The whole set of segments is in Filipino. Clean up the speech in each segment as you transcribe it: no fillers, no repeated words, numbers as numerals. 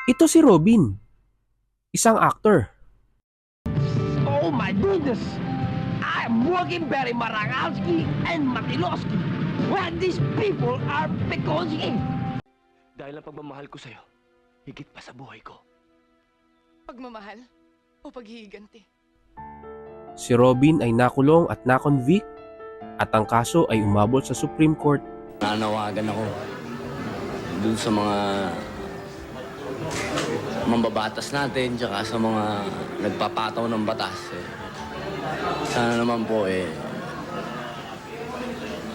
Ito si Robin, isang actor. Oh my goodness! I'm working very Marangalski and Matiloski when these people are Pekoski. Dahil ang pagmamahal ko sa'yo, higit pa sa buhay ko. Pagmamahal o paghihiganti? Si Robin ay nakulong at na-convict at ang kaso ay umabot sa Supreme Court. Nanawagan ako dun sa mga mambabatas natin tsaka sa mga nagpapataw ng batas. Sana naman po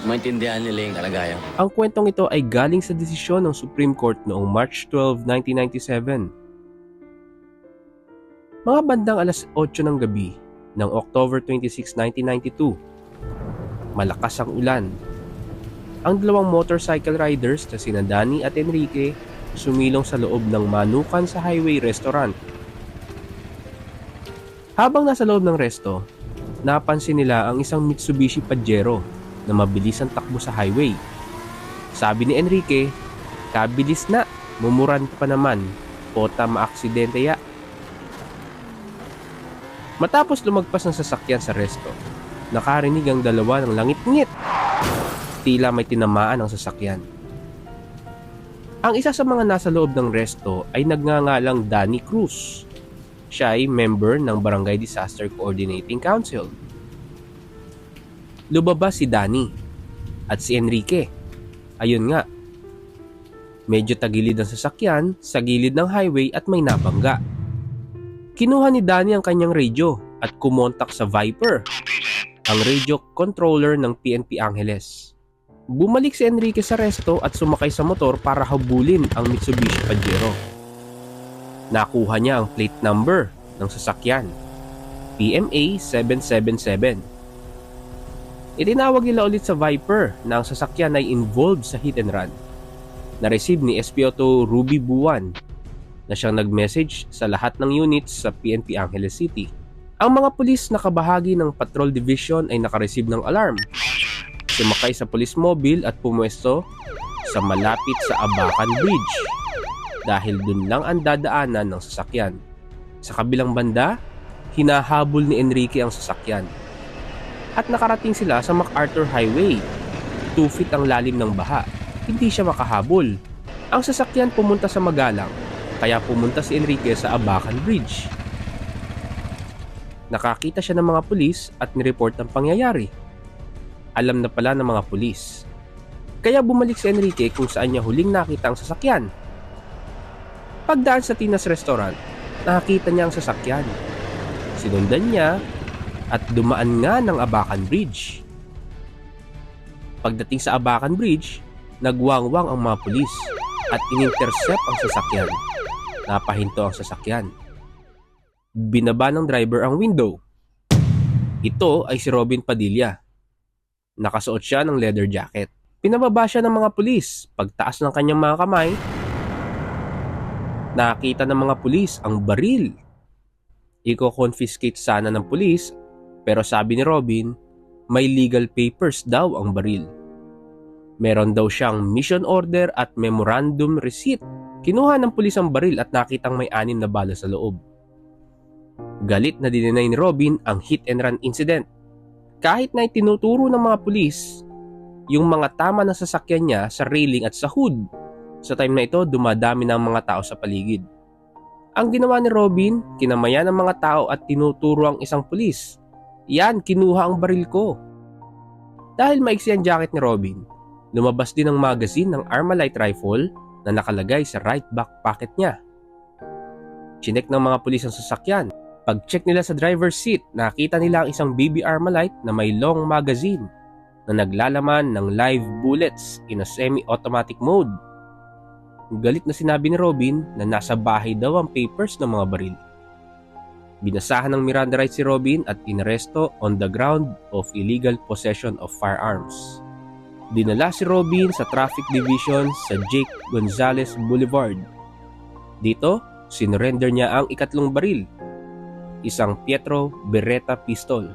maintindihan nila yung kalagayan. Ang kwentong ito ay galing sa desisyon ng Supreme Court noong March 12, 1997. Mga bandang alas 8 ng gabi ng October 26, 1992. Malakas ang ulan. Ang dalawang motorcycle riders na sina Danny at Enrique sumilong sa loob ng Manukan sa Highway Restaurant. Habang nasa loob ng resto, napansin nila ang isang Mitsubishi Pajero na mabilis ang takbo sa highway. Sabi ni Enrique, "Kabilis na, mumuran pa naman, pota maaksidente ya." Matapos lumagpas ng sasakyan sa resto, nakarinig ang dalawa ng langit-ngit. Tila may tinamaan ang sasakyan. Ang isa sa mga nasa loob ng resto ay nagngangalang Danny Cruz. Siya ay member ng Barangay Disaster Coordinating Council. Lumabas si Danny at si Enrique. Ayun nga, medyo tagilid ang sasakyan sa gilid ng highway at may nabangga. Kinuha ni Danny ang kanyang radio at kumontak sa Viper, ang radio controller ng PNP Angeles. Bumalik si Enrique sa resto at sumakay sa motor para habulin ang Mitsubishi Pajero. Nakuha niya ang plate number ng sasakyan, PMA 777. Itinawag nila ulit sa Viper na ang sasakyan ay involved sa hit and run. Na-receive ni SPO2 Ruby Buwan na siyang nag-message sa lahat ng units sa PNP Angeles City. Ang mga pulis na kabahagi ng Patrol Division ay nakareceive ng alarm. Sumakay sa police mobile at pumwesto sa malapit sa Abacan Bridge dahil dun lang ang dadaanan ng sasakyan. Sa kabilang banda, hinahabol ni Enrique ang sasakyan. At nakarating sila sa MacArthur Highway. 2 feet ang lalim ng baha. Hindi siya makahabol. Ang sasakyan pumunta sa Magalang, kaya pumunta si Enrique sa Abacan Bridge. Nakakita siya ng mga pulis at nireport ang pangyayari. Alam na pala ng mga pulis. Kaya bumalik si Enrique kung saan niya huling nakita ang sasakyan. Pagdaan sa Tina's Restaurant, nakakita niya ang sasakyan. Sinundan niya at dumaan nga ng Abacan Bridge. Pagdating sa Abacan Bridge, nagwangwang ang mga pulis at inintercept ang sasakyan. Napahinto ang sasakyan. Binaba ng driver ang window. Ito ay si Robin Padilla. Nakasuot siya ng leather jacket. Pinababa siya ng mga pulis. Pagtaas ng kanyang mga kamay, nakita ng mga pulis ang baril. Iko-confiscate sana ng pulis, pero sabi ni Robin, may legal papers daw ang baril. Meron daw siyang mission order at memorandum receipt. Kinuha ng pulis ang baril at nakitang may 6 na bala sa loob. Galit na dininay ni Robin ang hit and run incident. Kahit na itinuturo ng mga pulis yung mga tama na sasakyan niya sa railing at sa hood. Sa time na ito, dumadami ng mga tao sa paligid. Ang ginawa ni Robin, kinamayan ng mga tao at tinuturo ang isang pulis. Yan, kinuha ang baril ko. Dahil maiksi ang jacket ni Robin, lumabas din ang magazine ng Armalite rifle na nakalagay sa right back pocket niya. Chinek ng mga pulis ang sasakyan. Pag-check nila sa driver's seat, nakita nila ang isang BB Armalite na may long magazine na naglalaman ng live bullets in a semi-automatic mode. Galit na sinabi ni Robin na nasa bahay daw ang papers ng mga baril. Binasahan ng Miranda rights si Robin at inaresto on the ground of illegal possession of firearms. Dinala si Robin sa Traffic Division sa Jake Gonzalez Boulevard. Dito, sinurrender niya ang ikatlong baril, isang Pietro Beretta pistol,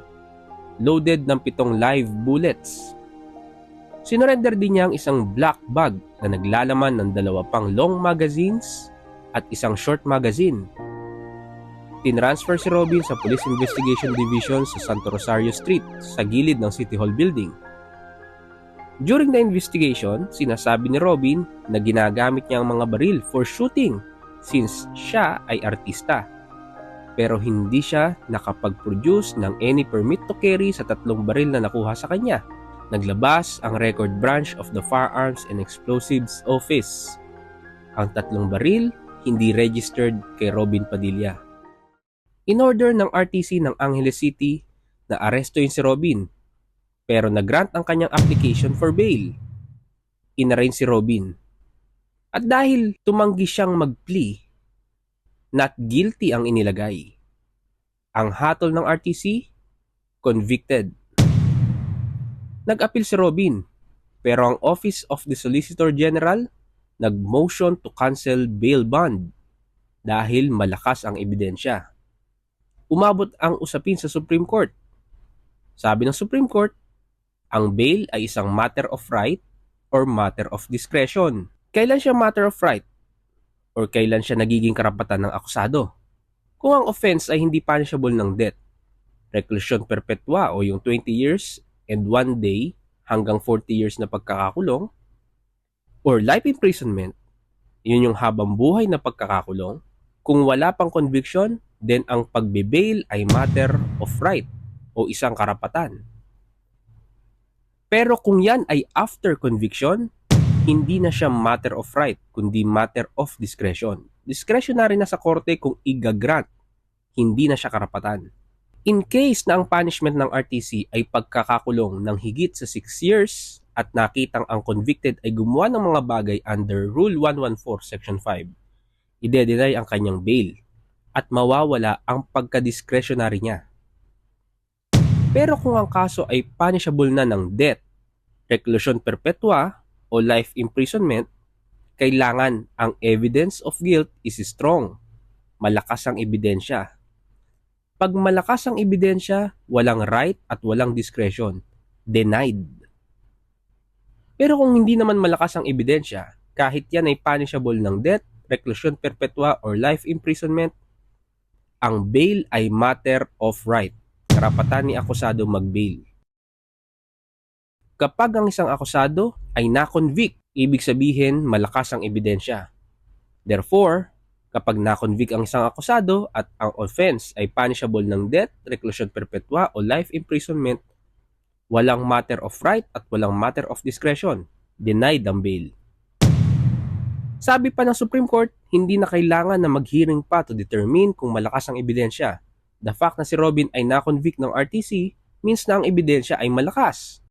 loaded ng 7 live bullets. Sinurrender din niya ang isang black bag na naglalaman ng 2 pang long magazines at isang short magazine. Tinransfer si Robin sa Police Investigation Division sa Santo Rosario Street sa gilid ng City Hall Building. During the investigation, sinasabi ni Robin na ginagamit niya ang mga baril for shooting since siya ay artista. Pero hindi siya nakapag-produce ng any permit to carry sa 3 baril na nakuha sa kanya. Naglabas ang Record Branch of the Firearms and Explosives Office. Ang 3 baril hindi registered kay Robin Padilla. In-order ng RTC ng Angeles City na arestuin si Robin, pero nag-grant ang kanyang application for bail. Inarraign si Robin. At dahil tumanggi siyang mag-plea, not guilty ang inilagay. Ang hatol ng RTC, convicted. Nag-appeal si Robin, pero ang Office of the Solicitor General nag-motion to cancel bail bond dahil malakas ang ebidensya. Umabot ang usapin sa Supreme Court. Sabi ng Supreme Court, ang bail ay isang matter of right or matter of discretion. Kailan siya matter of right? Or kailan siya nagiging karapatan ng akusado? Kung ang offense ay hindi punishable ng death, reclusion perpetua o yung 20 years and 1 day hanggang 40 years na pagkakakulong, or life imprisonment, yun yung habang buhay na pagkakakulong. Kung wala pang conviction, then ang pagbe-bail ay matter of right o isang karapatan. Pero kung yan ay after conviction, hindi na siya matter of right, kundi matter of discretion. Discretionary na sa korte kung i-grant, hindi na siya karapatan. In case na ang punishment ng RTC ay pagkakakulong ng higit sa 6 years at nakitang ang convicted ay gumawa ng mga bagay under Rule 114 Section 5, ide-deny ang kanyang bail at mawawala ang pagka-discretionary niya. Pero kung ang kaso ay punishable na ng death, reclusion perpetua o life imprisonment, kailangan ang evidence of guilt is strong. Malakas ang ebidensya. Pag malakas ang ebidensya, walang right at walang discretion. Denied. Pero kung hindi naman malakas ang ebidensya, kahit yan ay punishable ng death, reclusion perpetua or life imprisonment, ang bail ay matter of right. Karapatan ni akusado mag-bail. Kapag ang isang akusado ay na-convict, ibig sabihin malakas ang ebidensya. Therefore, kapag na-convict ang isang akusado at ang offense ay punishable ng death, reclusion perpetua o life imprisonment, walang matter of right at walang matter of discretion. Denied ang bail. Sabi pa ng Supreme Court, hindi na kailangan na mag-hearing pa to determine kung malakas ang ebidensya. The fact na si Robin ay na-convict ng RTC means na ang ebidensya ay malakas.